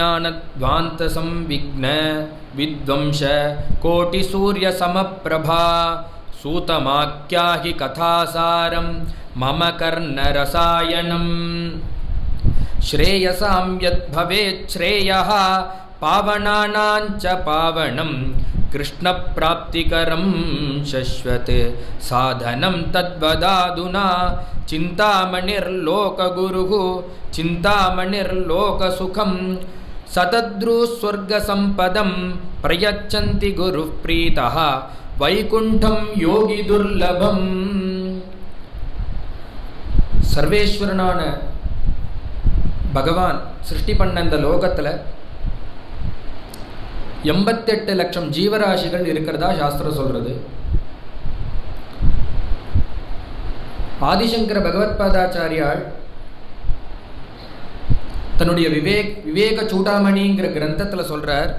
अज्ञानध्वान्त संविघ्न विध्वंस कोटि सूर्य समप्रभा सूतमाख्याहि कथासारं मम कर्णरसायनं श्रेयसां यद् भवेत् श्रेयः पावनानां च पावनं कृष्णप्राप्तिकरं शश्वत् साधनं तद्वदाधुना चिन्तामणिर्लोकगुरुः चिन्तामणिर्लोकसुखं सतद्रुस्वर्गसम्पदं प्रयच्छन्ति गुरुः प्रीतः वैकुण्ठं योगी दुर्लभं. सर्वेश्वरनाன பகவான் சிருஷ்டி பண்ண இந்த லோகத்தில் 88 லட்சம் ஜீவராசிகள் இருக்கிறதா சாஸ்திரம் சொல்றது. ஆதிசங்கர பகவத்பாதாச்சாரியால் தன்னுடைய விவேக சூடாமணிங்கிற கிரந்தத்தில் சொல்றார்,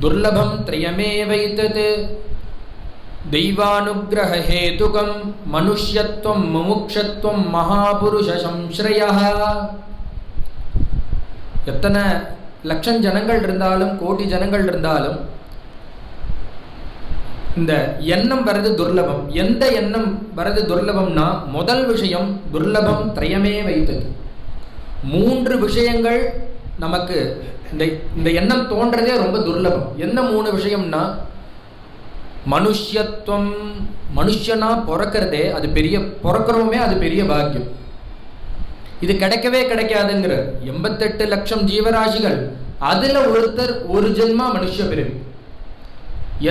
துர்லபம் த்ரயமே வைத்தது தெய்வானுகிரக ஹேதுகம் மனுஷ்யத்வம் முமுக்ஷத்வம் மகாபுருஷ சம்ஸ்ரயः. எத்தனை லட்சம் ஜனங்கள் இருந்தாலும் கோடி ஜனங்கள் இருந்தாலும் இந்த எண்ணம் வரது துர்லபம். எந்த எண்ணம் வரது துர்லபம்னா முதல் விஷயம் துர்லபம் த்ரயமே வைத்தது. 3 விஷயங்கள் நமக்கு இந்த எண்ணம் தோன்றதே ரொம்ப துர்லபம். என்ன 3 விஷயம்னா மனுஷ்யத்துவம், மனுஷனா பிறக்கிறதே அது பெரிய, பிறக்கிறோமே அது பெரிய பாக்கியம். இது கிடைக்கவே கிடைக்காதுங்கிற 88 லட்சம் ஜீவராசிகள் அதுல ஒருத்தர் ஒரு ஜென்மா மனுஷ பிறவி.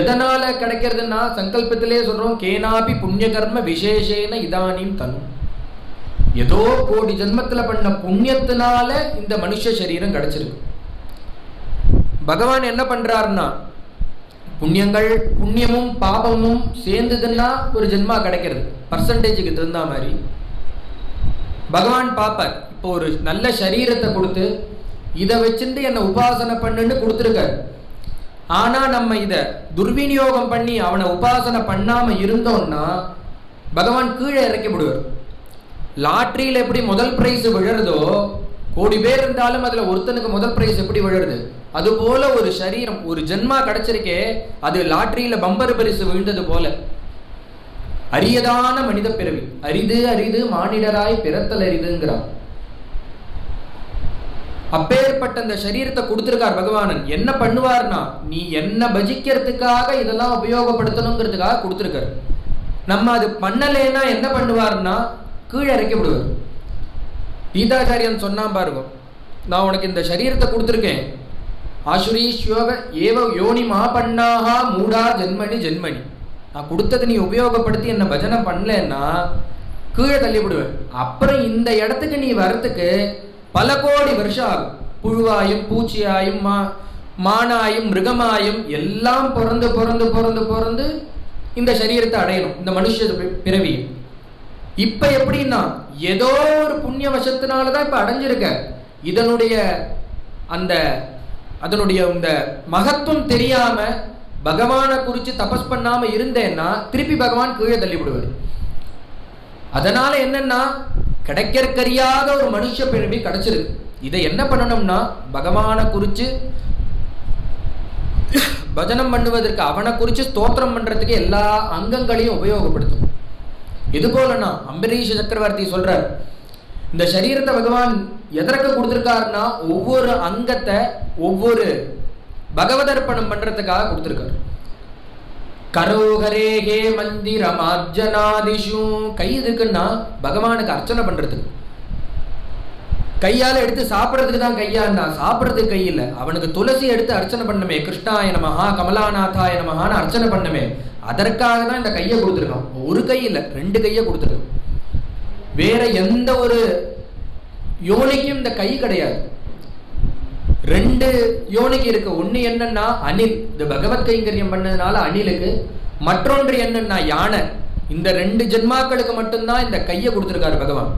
எதனால கிடைக்கிறதுனா சங்கல்பத்திலே சொல்றோம், கேனாபி புண்ணிய கர்ம விசேஷேன இதானியும் தனு. ஏதோ கோடி ஜென்மத்துல பண்ண புண்ணியத்தினால இந்த மனுஷ சரீரம் கிடைச்சிருக்கு. பகவான் என்ன பண்றாருன்னா புண்ணியமும் பாபமும் சேர்ந்ததுன்னா ஒரு ஜென்மா கிடைக்கிறது. பர்சன்டேஜுக்கு தகுந்த மாதிரி பகவான் பாப்பார். இப்போ ஒரு நல்ல சரீரத்தை கொடுத்து இதை வச்சுட்டு என்னை உபாசனை பண்ணுன்னு கொடுத்துருக்காரு. ஆனா நம்ம இதை துர்விநியோகம் பண்ணி அவனை உபாசனை பண்ணாம இருந்தோம்னா பகவான் கீழே இறக்கிவிடுவார். லாட்ரியில் எப்படி முதல் பிரைஸ் விழுறதோ, கோடி பேர் இருந்தாலும் அதுல ஒருத்தனுக்கு முதல் பிரைஸ் எப்படி விழுறது, அதுபோல ஒரு சரீரம் ஒரு ஜென்மா கிடைச்சிருக்கே அது லாட்ரியில பம்பர் பரிசு விழுந்தது போல. அரியதான மனித பிறவி, அரிது அரிது மானிடராய் பிறத்தல் அரிதுங்கிறான். அப்பேற்பட்ட அந்த சரீரத்தை கொடுத்திருக்கார் பகவானன். என்ன பண்ணுவார்னா நீ என்ன பஜிக்கிறதுக்காக இதெல்லாம் உபயோகப்படுத்தணுங்கிறதுக்காக கொடுத்திருக்காரு. நம்ம அது பண்ணலேன்னா என்ன பண்ணுவார்னா கீழே இறக்கி விடுவார். கீதாச்சாரியன் சொன்னா பாருங்க, நான் உனக்கு இந்த சரீரத்தை கொடுத்துருக்கேன், ஆசுரீஸ்யோக ஏவ யோனி மா பண்ணாஹா மூடா ஜென்மணி ஜென்மணி, நான் கொடுத்ததை நீ உபயோகப்படுத்தி என்ன பஜனை பண்ணலன்னா கீழே தள்ளிவிடுவேன். அப்புறம் இந்த இடத்துக்கு நீ வர்றதுக்கு பல கோடி வருஷம் ஆகும். புழுவாயும் பூச்சியாயும் மானாயும் மிருகமாயும் எல்லாம் பிறந்து பிறந்து பிறந்து பிறந்து இந்த சரீரத்தை அடையணும், இந்த மனுஷ பிறவி. இப்ப எப்படின்னா ஏதோ ஒரு புண்ணிய வசத்தினாலதான் இப்ப அடைஞ்சிருக்க. அதனுடைய இந்த மகத்துவம் தெரியாம பகவானை குறிச்சு தபஸ் பண்ணாம இருந்தேன்னா திருப்பி பகவான் கீழே தள்ளி விடுவார். அதனால என்னன்னா கிடைக்கறியாத ஒரு மனுஷ பிறவி கிடைச்சிருக்கு. இதை என்ன பண்ணணும்னா பகவானை குறிச்சு பஜனம் பண்ணுவதற்கு, அவனை குறிச்சு ஸ்தோத்திரம் பண்றதுக்கு எல்லா அங்கங்களையும் உபயோகப்படுத்தும். இது போலனா அம்பரீஷ சக்கரவர்த்தி சொல்றார், இந்த சரீரத்தை பகவான் எதற்கு கொடுத்திருக்காருன்னா ஒவ்வொரு அங்கத்தை ஒவ்வொரு பகவதர்ப்பணம் பண்றதுக்காக கொடுத்திருக்காரு. கரோகரேகே மந்திரம் அர்ஜனாதிஷு, கை எதுக்குன்னா பகவானுக்கு அர்ச்சனை பண்றதுக்கு. கையால எடுத்து சாப்பிட்றதுக்கு தான் கையான்னா, சாப்பிட்றதுக்கு கை இல்லை. அவனுக்கு துளசி எடுத்து அர்ச்சனை பண்ணமே, கிருஷ்ணாய நமஹா கமலாநாதாய நமஹான்னு அர்ச்சனை பண்ணமே, அதற்காக தான் இந்த கையை கொடுத்துருக்கான். ஒரு கை இல்லை, 2 கையை கொடுத்துருக்கான். வேற எந்த ஒரு யோனிக்கும் இந்த கை கிடையாது. 2 யோனிக்கு இருக்கு. ஒண்ணு என்னன்னா அணில், இந்த பகவத் கைங்கரியம் பண்ணதுனால அணிலுக்கு. மற்றொன்று என்னன்னா யானை. இந்த 2 ஜென்மாக்களுக்கு மட்டும்தான் இந்த கையை கொடுத்திருக்காரு பகவான்.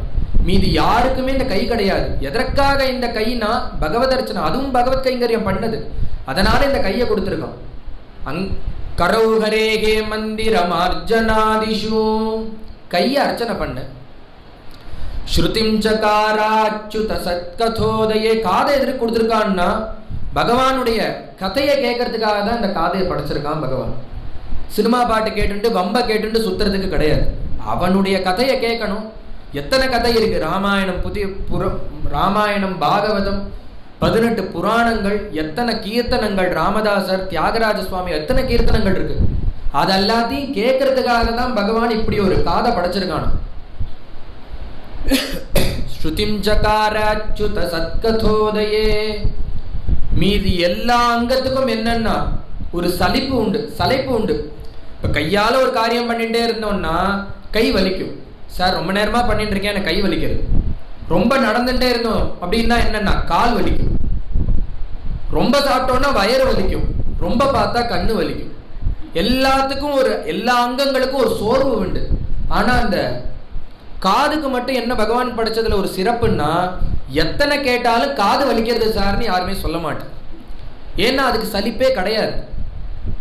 மீதி யாருக்குமே இந்த கை கிடையாது. எதற்காக இந்த கைனா பகவத் அர்ச்சனை, அதுவும் பகவத் கைங்கரியம் பண்ணது, அதனால இந்த கையை கொடுத்திருக்கான். கரௌஹரேகே மந்திரம் அர்ஜனாதிஷு, கையை அர்ச்சனை பண்ண. ஸ்ருதிம் சகாராச்சுத சத்கதோதயே. காதை எதிர்க்கு கொடுத்துருக்கான்னா பகவானுடைய கதையை கேட்கறதுக்காக தான் இந்த காதையை படைச்சிருக்கான் பகவான். சினிமா பாட்டு கேட்டுட்டு வம்ப கேட்டுட்டு சுத்துறதுக்கு கிடையாது. அவனுடைய கதையை கேட்கணும். எத்தனை கதை இருக்கு, ராமாயணம், ராமாயணம், பாகவதம், 18 புராணங்கள், எத்தனை கீர்த்தனங்கள், ராமதாசர், தியாகராஜ சுவாமி, எத்தனை கீர்த்தனங்கள் இருக்கு. அதெல்லாத்தையும் கேட்கறதுக்காக தான் பகவான் இப்படி ஒரு காதை படைச்சிருக்கானோ. ஸ்ருதிம் சகாராச்சுத சத்கதோதயே. மீதி எல்லா அங்கத்துக்கும் என்னன்னா ஒரு சலிப்பு உண்டு, சலைப்பு உண்டு. இப்போ கையால் ஒரு காரியம் பண்ணிகிட்டே இருந்தோம்னா கை வலிக்கும். சார் ரொம்ப நேரமாக பண்ணிட்டு இருக்கேன், எனக்கு கை வலிக்கிறது. ரொம்ப நடந்துகிட்டே இருந்தோம் அப்படின்னா என்னன்னா கால் வலிக்கும். ரொம்ப சாப்பிட்டோன்னா வயிறு வலிக்கும். ரொம்ப பார்த்தா கண்ணு வலிக்கும். எல்லாத்துக்கும் எல்லா அங்கங்களுக்கும் ஒரு சோர்வு உண்டு. ஆனால் அந்த காதுக்கு மட்டும் என்ன பகவான் படைச்சதுல ஒரு சிறப்புன்னா, எத்தனை கேட்டாலும் காது வலிக்கிறது சார்னு யாருமே சொல்ல மாட்டேன். ஏன்னா அதுக்கு சலிப்பே கிடையாது.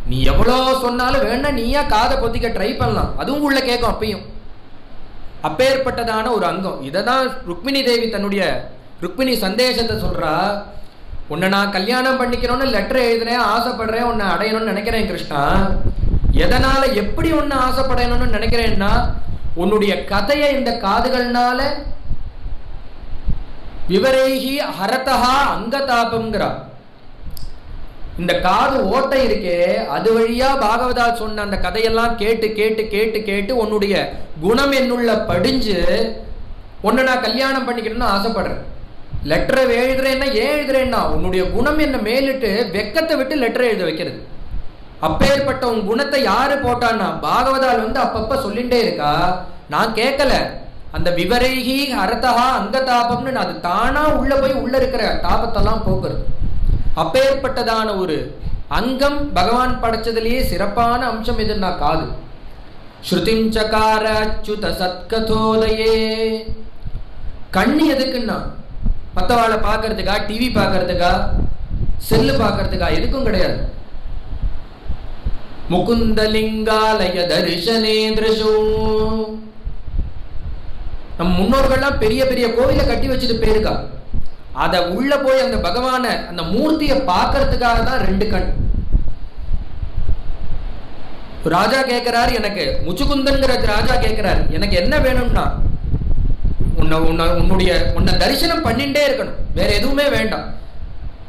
நீ எவ்வளோ சொன்னாலும் வேணா நீயா காதை பொத்திக்க ட்ரை பண்ணலாம், அதுவும் உள்ள கேட்கும் அப்பயும். அப்பேற்பட்டதான ஒரு அங்கம். இதை தான் ருக்மிணி தேவி தன்னுடைய ருக்மிணி சந்தேசத்தை சொல்றா. உன்னை நான் கல்யாணம் பண்ணிக்கணும்னு லெட்டர் எழுதுறேன், ஆசைப்படுறேன், உன்னை அடையணும்னு நினைக்கிறேன் கிருஷ்ணா. எதனால எப்படி உன்னை ஆசைப்படணும்னு நினைக்கிறேன்னா, உன்னுடைய கதையை இந்த காதுகள்னால விவரேகி ஹரதஹா அங்கதாபம்ங்கிறா. இந்த காது ஓட்டை இருக்கே, அது வழியா பாகவதா சொன்ன அந்த கதையெல்லாம் கேட்டு கேட்டு கேட்டு கேட்டு உன்னுடைய குணம் என்னுள்ள படிஞ்சு உன்னை நான் கல்யாணம் பண்ணிக்கணும்னு ஆசைப்படுறேன். லெட்டரை எழுதுறேன்னா ஏன் எழுதுறேன்னா உன்னுடைய குணம் என்ன மேலிட்டு வெக்கத்தை விட்டு லெட்டரை எழுத வைக்கிறது. அப்பேற்பட்ட உன் குணத்தை யாரு போட்டான்னா பாகவதால் அப்பப்ப சொல்லிட்டே இருக்கா. நான் கேட்கல. அந்த விவரேகி ஹரதஹா அங்கதாபம்னு அது தானா உள்ள போய் உள்ள இருக்கிற தாபத்தெல்லாம் போக்குறது. அப்பேற்பட்டதான ஒரு அங்கம் பகவான் படைச்சதுலேயே சிறப்பான அம்சம் எதுன்னா காது. ஸ்ருதிம் சகாராச்சுத சத்கதோதயே. கண்ணு எதுக்குன்னா மற்றவாளை பார்க்கறதுக்கா, டிவி பார்க்கறதுக்கா, செல்லு பார்க்கறதுக்கா, எதுக்கும் கிடையாது. முகுந்தலிங்காலய தரிசனே திருஷோ. நம் முன்னோர்கள்லாம் பெரிய பெரிய கோவிலை கட்டி வச்சுட்டு போயிருக்கா. அதை உள்ள போய் அந்த பகவான அந்த மூர்த்தியை பார்க்கறதுக்காக தான் 2 கண். ராஜா கேட்கிறாரு, எனக்கு முச்சுகுந்தன்கிற ராஜா கேட்கிறாரு, எனக்கு என்ன வேணும்னா உன்னை தரிசனம் பண்ணிட்டே இருக்கணும், வேற எதுவுமே வேண்டாம்.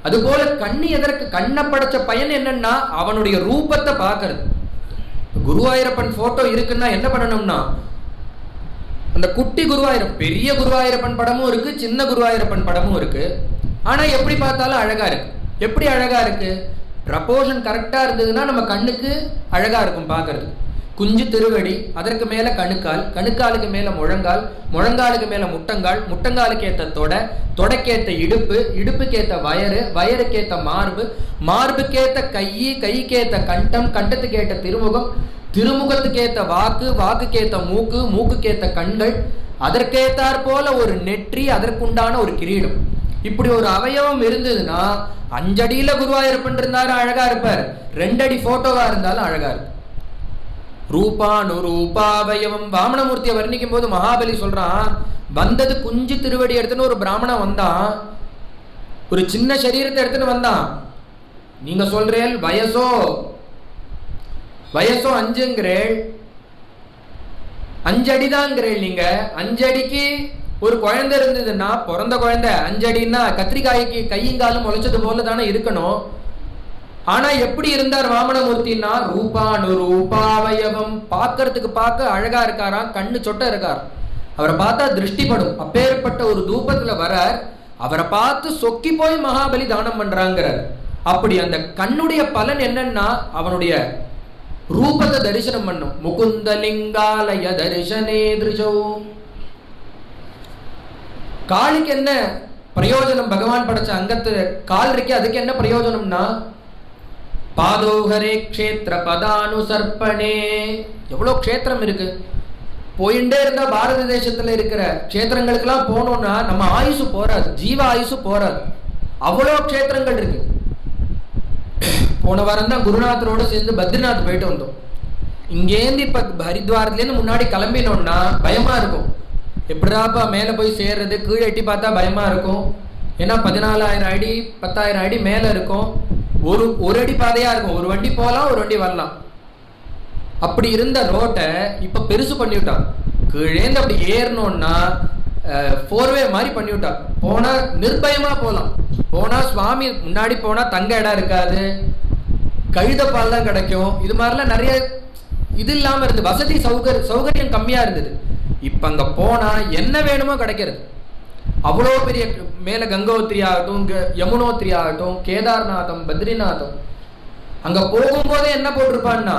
அதுபோல கண்ணு எதற்கு? கண்ணை படைச்ச பயன் என்னன்னா அவனுடைய ரூபத்தை பார்க்கறது. குருவாயூரப்பன் போட்டோ இருக்குன்னா என்ன பண்ணணும்னா, அந்த குட்டி குருவாயூரப்பன், பெரிய குருவாயூரப்பன் படமும் இருக்கு, சின்ன குருவாயூரப்பன் படமும் இருக்கு. ஆனா எப்படி பார்த்தாலும் அழகா இருக்கு. எப்படி அழகா இருக்கு? ப்ரப்போர்ஷன் கரெக்டா இருந்ததுன்னா நம்ம கண்ணுக்கு அழகா இருக்கும் பார்க்கறது. குஞ்சு திருவடி, அதற்கு மேல கணுக்கால், கணுக்காலுக்கு மேல முழங்கால், முழங்காலுக்கு மேல முட்டங்கால், முட்டங்காலுக்கு ஏத்த தொடை, தொடைக்கேத்த இடுப்பு, இடுப்புக்கேத்த வயறு, வயருக்கேத்த மார்பு, மார்புக்கேத்த கை, கைக்கேத்த கண்டம், கண்டத்துக்கேத்த திருமுகம், திருமுகத்துக்கேத்த வாக்கு, வாக்குக்கேத்த மூக்கு, மூக்குக்கேத்த கண்கள், அதற்கேத்தாற் போல ஒரு நெற்றி, அதற்குண்டான ஒரு கிரீடம். இப்படி ஒரு அவயவம் இருந்ததுன்னா 5 அடியில குருவாயூரப்பன் இருந்தாலும் அழகா இருப்பார், 2 அடி போட்டோவா இருந்தாலும் அழகா இருக்கும். ரூபானு ரூபாவயவம். வாமனமூர்த்தியை வர்ணிக்கும் போது மகாபலி சொல்றான், வந்தது குஞ்சு திருவடி எடுத்துன்னு ஒரு பிராமணன் வந்தான், ஒரு சின்ன சரீரத்தை எடுத்துன்னு வந்தான். நீங்க சொல்றேன் வயசோ 5ங்கிறேள், 5 அடிதாங்கிறேள். நீங்க 5 அடிக்கு ஒரு குழந்தை இருந்ததுன்னா, பிறந்த குழந்தை 5 அடின்னா கத்திரிக்காய்க்கு கையங்காலும் முளைச்சது போல தானே இருக்கணும். ஆனா எப்படி இருந்தார் வாமனமூர்த்தின்னா, ரூபானு ரூபாவயவம். பார்க்கறதுக்கு பார்க்க அழகா இருக்காராம், கண்ணு சொட்ட இருக்கார். அவரை பார்த்தா திருஷ்டிப்படும். அப்பேற்பட்ட ஒரு தூபத்துல வரார். அவரை பார்த்து சொக்கி போய் மகாபலி தானம் பண்றாங்கிறார். அப்படி அந்த கண்ணுடைய பலன் என்னன்னா, அவனுடைய ரூபத்தை தரிசனம் பண்ணும். முகுந்தலிங்காலய தரிசனே திருஷோ. காலுக்கு என்ன பிரயோஜனம்? பகவான் படைச்ச அங்கத்து கால் இருக்கே, அதுக்கு என்ன பிரயோஜனம்னா, பாதோஹரே க்ஷேத்திர பதானுசர்ப்பணே. எவ்வளோ க்ஷேத்திரம் இருக்கு. போயிட்டே இருந்தா பாரத தேசத்துல இருக்கிற க்ஷேத்திரங்களுக்கெல்லாம் போனோம்னா நம்ம ஆயுசு போறாது, ஜீவ ஆயுசு போறாது. அவ்வளோ க்ஷேத்திரங்கள் இருக்கு. போன வாரம் தான் குருநாதரோட சேர்ந்து பத்ரிநாத் போயிட்டு வந்தோம். இங்கேருந்து இப்ப ஹரித்வாரத்துலேருந்து முன்னாடி கிளம்பினோம்னா பயமா இருக்கும். எப்படாப்பா மேலே போய் சேர்றது, கீழே எட்டி பார்த்தா பயமாக இருக்கும். ஏன்னா 14,000 அடி 10,000 அடி மேலே இருக்கும். ஒரு அடி பாதையாக இருக்கும். ஒரு வண்டி போகலாம், ஒரு வண்டி வரலாம். அப்படி இருந்த ரோட்டை இப்போ பெருசு பண்ணிவிட்டான். கீழேந்து அப்படி ஏறணும்னா 4வே மாதிரி பண்ணிவிட்டான். போனால் நிர்பயமாக போகலாம். போனால் சுவாமி முன்னாடி போனால் தங்க இடம் இருக்காது, கழுதப்பால் தான் கிடைக்கும். இது மாதிரிலாம் நிறைய இது இல்லாமல் இருந்தது. வசதி சௌகரியம் கம்மியாக இருந்தது. இப்போ அங்கே போனால் என்ன வேணுமோ கிடைக்கிறது. அவ்வளோ பெரிய மேலே கங்கோத்திரி ஆகட்டும், யமுனோத்திரி ஆகட்டும், கேதார்நாதம், பத்ரிநாதம். அங்கே போகும்போதே என்ன போட்டிருப்பான்னா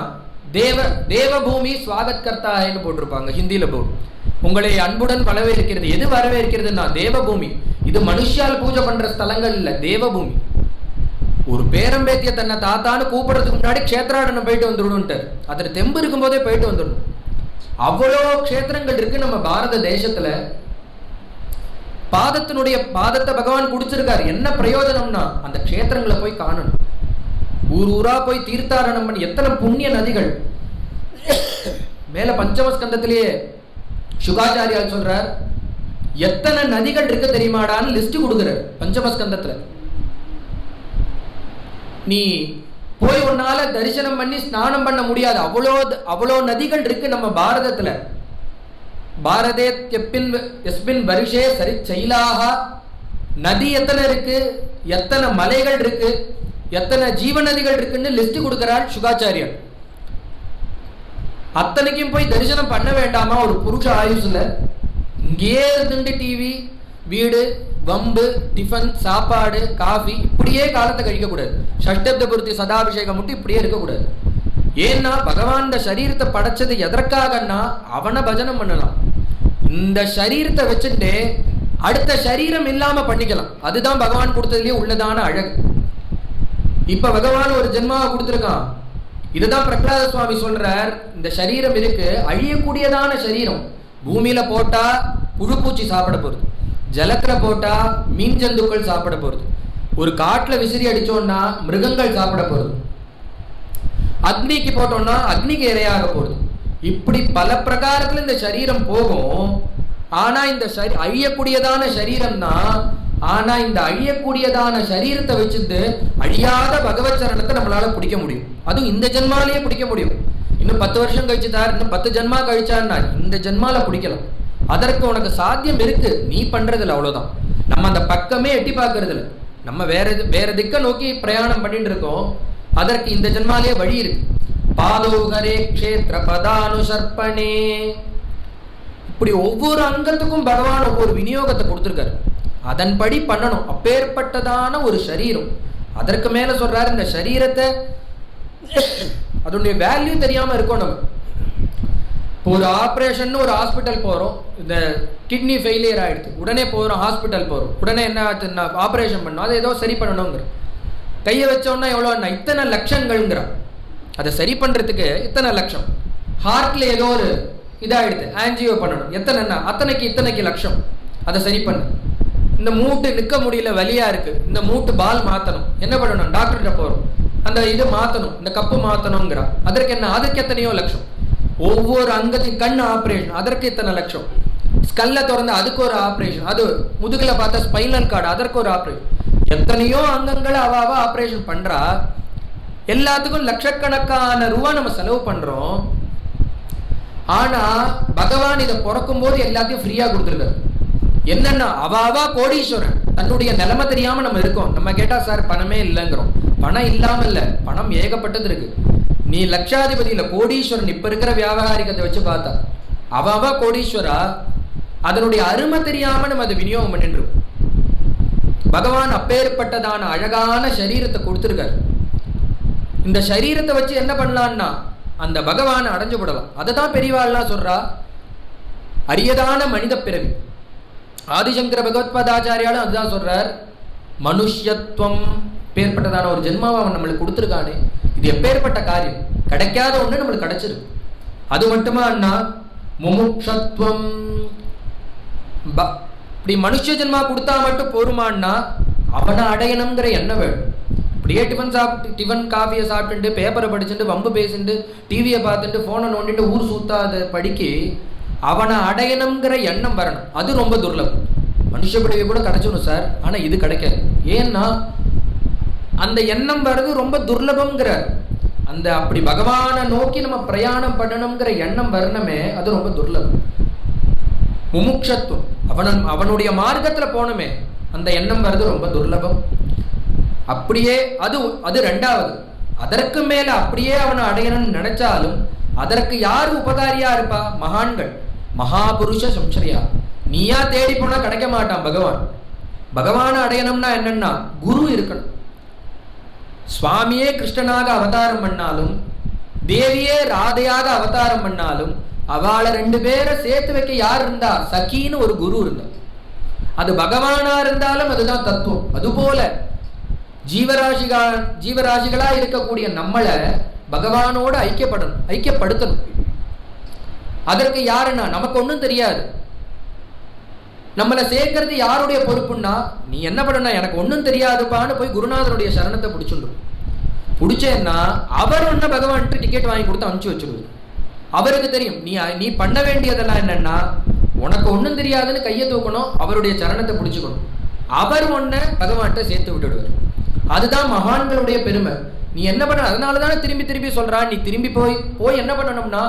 தேவபூமி ஸ்வாகத் கர்த்தான்னு போட்டிருப்பாங்க. ஹிந்தியில் போட்டு உங்களை அன்புடன் வரவேற்கிறது. எது வரவேற்கிறதுனா தேவபூமி. இது மனுஷால் பூஜை பண்ற ஸ்தலங்கள் இல்லை, தேவபூமி. ஒரு பேரம்பேத்திய தன்னை தாத்தான்னு கூப்பிடுறதுக்கு முன்னாடி க்ஷேத்ராடனம் போயிட்டு வந்துடணும்ட்டார். அதில் தெம்பு இருக்கும் போதே போயிட்டு வந்துடணும். அவ்வளோ க்ஷேத்திரங்கள் இருக்கு நம்ம பாரத தேசத்துல. பாதத்தை பகவான் குடிச்சிருக்காரு. என்ன பிரயோஜனம்னா அந்த க்ஷேத்திரங்களை போய் காணணும். ஊரா போய் தீர்த்தாரணம் பண்ணி எத்தனை புண்ணிய நதிகள். மேல பஞ்சமஸ்கந்தத்திலேயே சுகாச்சாரியால் சொல்றார், எத்தனை நதிகள் இருக்கு தெரியுமாடான்னு லிஸ்ட் கொடுக்குறார் பஞ்சமஸ்கந்தத்துல. நீ போய் உன்னால தரிசனம் பண்ணி ஸ்நானம் பண்ண முடியாது. அவ்வளோ நதிகள் இருக்கு நம்ம பாரதத்துல. பாரதே எஸ்மின் வருஷே சரி சைலாக. நதி எத்தனை இருக்கு, எத்தனை மலைகள் இருக்கு, எத்தனை ஜீவ நதிகள் இருக்குன்னு லிஸ்ட் கொடுக்கிறார் சுகாச்சாரியர். அத்தனைக்கும் போய் தரிசனம் பண்ண வேண்டாமா ஒரு புருஷ ஆயுசுல? இங்கே இருந்துட்டு டிவி, வீடு, வம்பு, டிஃபன், சாப்பாடு, காஃபி இப்படியே காலத்தை கழிக்க கூடாது. ஷஷ்டப்த பூர்த்தி சதாபிஷேகம் மட்டும் இப்படியே இருக்கக்கூடாது. ஏன்னா பகவான் இந்த சரீரத்தை படைச்சது எதற்காகன்னா அவனை பஜனம் பண்ணலாம். இந்த சரீரத்தை வச்சுட்டு அடுத்த சரீரம் இல்லாம பண்ணிக்கலாம். அதுதான் பகவான் கொடுத்ததுலயே உள்ளதான அழகு. இப்ப பகவான் ஒரு ஜென்மாவை கொடுத்திருக்கான். இதுதான் பிரகலாத சுவாமி சொல்றார், இந்த சரீரம் இருக்கு, அழியக்கூடியதான சரீரம். பூமியில போட்டா புழுப்பூச்சி சாப்பிட போறது, ஜலத்துல போட்டா மீன் ஜந்துக்கள் சாப்பிட போறது, ஒரு காட்டுல விசிறி அடிச்சோம்னா மிருகங்கள் சாப்பிட போறது, அக்னிக்கு போட்டோம்னா அக்னிக்கு இரையாக போறது. இப்படி பல பிரகாரத்துல இந்த சரீரம் போகும். ஆனா இந்த அழியக்கூடியதான சரீரம் தான். ஆனா இந்த அழியக்கூடியதான சரீரத்தை வச்சுட்டு அழியாத பகவத் சரணத்தை நம்மளால பிடிக்க முடியும். அதுவும் இந்த ஜென்மாலேயே பிடிக்க முடியும். இன்னும் 10 வருஷம் கழிச்சுட்டார், இன்னும் 10 ஜென்மா கழிச்சான்னா இந்த ஜென்மால பிடிக்கலாம். அதற்கு உனக்கு சாத்தியம் இருக்கு, நீ பண்றதில்ல, அவ்வளவுதான். நம்ம அந்த பக்கமே எட்டி பார்க்கறது இல்லை. நம்ம வேற திக்க நோக்கி பிரயாணம் பண்ணிட்டு இருக்கோம். அதற்கு இந்த ஜென்மாலே வழி இருக்கு. பாதோகரே க்ஷேத்ர பதானுசர்ப்பணே. இப்படி ஒவ்வொரு அங்கத்துக்கும் பகவான் ஒவ்வொரு விநியோகத்தை கொடுத்திருக்காரு. அதன்படி பண்ணணும். அப்பேற்பட்டதான ஒரு சரீரம். அதற்கு மேல சொல்றாரு, இந்த சரீரத்தை அதனுடைய வேல்யூ தெரியாம இருக்கோம். நம்ம ஒரு ஆப்ரேஷன் ஒரு ஹாஸ்பிட்டல் போறோம், இந்த கிட்னி ஃபெயிலியர் ஆயிடுது, உடனே போறோம் ஹாஸ்பிட்டல் போறோம், உடனே என்ன ஆப்ரேஷன் பண்ணோம், அதை ஏதோ சரி பண்ணணுங்கிற. கையை வச்சோம்னா எவ்வளோ, இத்தனை லட்சங்கள்ங்கிற. அதை சரி பண்றதுக்கு இத்தனை லட்சம். ஹார்ட்ல ஏதோ ஒரு இதாயிடுது, ஆன்ஜியோ பண்ணணும், அத்தனைக்கு லட்சம். அதை சரி பண்ணு. இந்த மூட்டு நிற்க முடியல, வலியா இருக்கு, இந்த மூட்டு பால் மாத்தணும், என்ன பண்ணணும், டாக்டர்கிட்ட போறோம், அந்த இது மாத்தணும், இந்த கப்பு மாத்தணுங்கிறா. அதுக்கு எத்தனையோ லட்சம். ஒவ்வொரு அங்கத்தையும் கண் ஆப்ரேஷன், அதற்கு இத்தனை லட்சம். ஸ்கல்ல திறந்து அதுக்கு ஒரு ஆப்ரேஷன், அது முதுகுல பார்த்தா ஸ்பைனல் கார்டு, அதற்கு ஒரு ஆப்ரேஷன். எத்தனையோ அங்கங்களை அவாவா ஆப்ரேஷன் பண்றா. எல்லாத்துக்கும் லட்சக்கணக்கான ரூபா நம்ம செலவு பண்றோம். ஆனா பகவான் இதை பிறக்கும் போது எல்லாத்தையும் ஃப்ரீயா கொடுத்துருக்காரு. என்னன்னா அவாவா கோடீஸ்வரன். தன்னுடைய நிலைமை தெரியாம நம்ம இருக்கோம். நம்ம கேட்டா சார் பணமே இல்லைங்கிறோம். பணம் இல்லாம இல்ல, பணம் ஏகப்பட்டது இருக்கு. நீ லட்சாதிபதி இல்ல, கோடீஸ்வரன். இப்ப இருக்கிற வியாபாரிகத்தை வச்சு பார்த்தா அவாவா கோடீஸ்வரா. அதனுடைய அருமை தெரியாம நம்ம அதை விநியோகம் பண்ணிட்டு இருக்கோம். பகவான் அப்பேற்பட்டதான அழகான சரீரத்தை கொடுத்திருக்காரு. இந்த சரீரத்தை வச்சு என்ன பண்ணலான்னா அந்த பகவானை அடைஞ்சு விடலாம். அதை தான் பெரியவாள்லாம் சொல்றா, அரியதான மனித பிறவி. ஆதிசங்கர பகவத்பாதாச்சாரியாலும் அதுதான் சொல்றார். மனுஷத்துவம் பேர்பட்டதான ஒரு ஜென்மாவை அவன் நம்மளுக்கு கொடுத்துருக்கானே, இது எப்பேற்பட்ட காரியம். கிடைக்காத ஒண்ணு நம்மளுக்கு கிடைச்சிருக்கு. அது மட்டுமா அண்ணா, முமுட்சத்துவம். இப்படி மனுஷ ஜென்மா கொடுத்தா மட்டும் போருமான்னா அவனை அடையணுங்கிற எண்ணம் வேணும். இப்படியே டிஃபன் காஃபியை சாப்பிட்டுட்டு பேப்பரை படிச்சுட்டு வம்பு பேசிட்டு டிவியை பார்த்துட்டு ஃபோனை நோண்டிட்டு ஊர் சுத்தாத படிக்க அவனை அடையணுங்கிற எண்ணம் வரணும். அது ரொம்ப துர்லபம். மனுஷ பிறவி கூட கிடைச்சிடும் சார், ஆனா இது கிடைக்காது. ஏன்னா அந்த எண்ணம் வர்றது ரொம்ப துர்லபம்ங்கிறார். அந்த அப்படி பகவானை நோக்கி நம்ம பிரயாணம் பண்ணணுங்கிற எண்ணம் வரணுமே, அது ரொம்ப துர்லபம். முமுட்சத்துவம், அவனுடைய மார்க்கத்துல போனமே, அந்த எண்ணம் வர்றது ரொம்ப துர்லபம். அப்படியே அது ரெண்டாவது. அதற்கு மேல அப்படியே அவனை அடையணும்னு நினைச்சாலும் அதற்கு யாரு உபகாரியா இருப்பா? மகான்கள், மகாபுருஷ சம்சரியா. நீயா தேடி போனா கிடைக்க மாட்டான் பகவான். பகவானை அடையணும்னா என்னன்னா குரு இருக்கணும். சுவாமியே கிருஷ்ணனாக அவதாரம் பண்ணாலும், தேவியே ராதையாக அவதாரம் பண்ணாலும், அவளை 2 பேரை சேர்த்து வைக்க யார் இருந்தா? சகின்னு ஒரு குரு இருந்தா. அது பகவானா இருந்தாலும் அதுதான் தத்துவம். அதுபோல ஜீவராசிகளா இருக்கக்கூடிய நம்மளை பகவானோட ஐக்கியப்படுத்தணும். அதற்கு யாருன்னா நமக்கு ஒன்றும் தெரியாது. நம்மளை சேர்க்கறது யாருடைய பொறுப்புன்னா, நீ என்ன பண்ணணும், எனக்கு ஒன்றும் தெரியாதுப்பான்னு போய் குருநாதனுடைய சரணத்தை பிடிச்சுடும். பிடிச்சேன்னா அவர் ஒன்ன பகவான் டிக்கெட் வாங்கி கொடுத்து அனுப்பிச்சு வச்சுடுவார். அவருக்கு தெரியும் நீ பண்ண வேண்டியதெல்லாம் என்னன்னா, உனக்கு ஒன்றும் தெரியாதுன்னு கையை தூக்கணும், அவருடைய சரணத்தை பிடிச்சுக்கணும். அவர் ஒன்ன பகவான்கிட்ட சேர்த்து விட்டுடுவார். அதுதான் மகான்களுடைய பெருமை. நீ என்ன பண்ண, அதனாலதானே திரும்பி திரும்பி சொல்றான், நீ திரும்பி போய் என்ன பண்ணணும்னா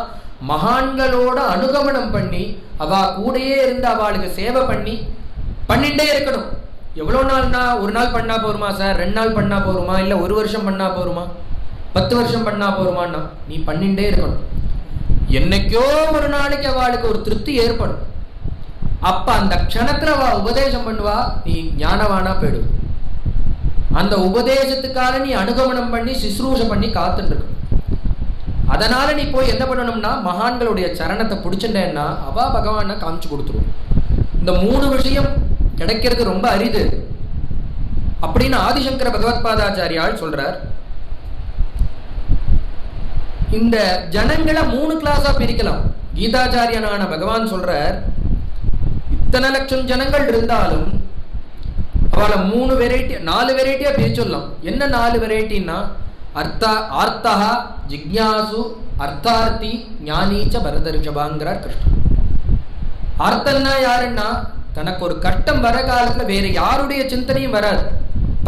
மகான்களோட அனுகமனம் பண்ணி அவ கூடையே இருந்து அவளுக்கு சேவை பண்ணிட்டே இருக்கணும். எவ்வளோ நாள்னா, ஒரு நாள் பண்ணா போருமா சார், 2 நாள் பண்ணா போருமா, இல்லை 1 வருஷம் பண்ணா போருமா, 10 வருஷம் பண்ணா போருமான்னா, நீ பண்ணிட்டே இருக்கணும். என்னைக்கோ ஒரு நாளைக்கு அவளுக்கு ஒரு திருப்தி ஏற்படும். அப்ப அந்த க்ஷணத்துல அவ உபதேசம் பண்ணுவா, நீ ஞானவானா போயிடு. அந்த உபதேசத்துக்காக நீ அனுகமனம் பண்ணி சிசுரூஷ பண்ணி காத்துட்டு இருக்கணும். அதனால நீ போய் என்ன பண்ணணும்னா மகான்களுடைய சரணத்தை பிடிச்சிட்டேன்னா அவ பகவானை காமிச்சு கொடுத்துருவோம். இந்த 3 விஷயம் கிடைக்கிறது ரொம்ப அரிது அப்படின்னு ஆதிசங்கர பகவத்பாதாச்சாரியால் சொல்றார். இந்த ஜனங்களை 3 கிளாஸா பிரிக்கலாம். கீதாச்சாரியனான பகவான் சொல்றார், இத்தனை லட்சம் ஜனங்கள் இருந்தாலும் அவளை 3 வெரைட்டி 4 வெரைட்டியா பிரிச்சுடலாம். என்ன 4 வெரைட்டின்னா, அர்த்தா, ஜிக்ஞாசு, அர்த்தார்த்தி, ஞானீச்ச பரதரிஷபாங்கிறார் கிருஷ்ணன். அர்த்தம்னா யாருன்னா, தனக்கு ஒரு கஷ்டம் வர காலத்துல வேற யாருடைய சிந்தனையும் வராது.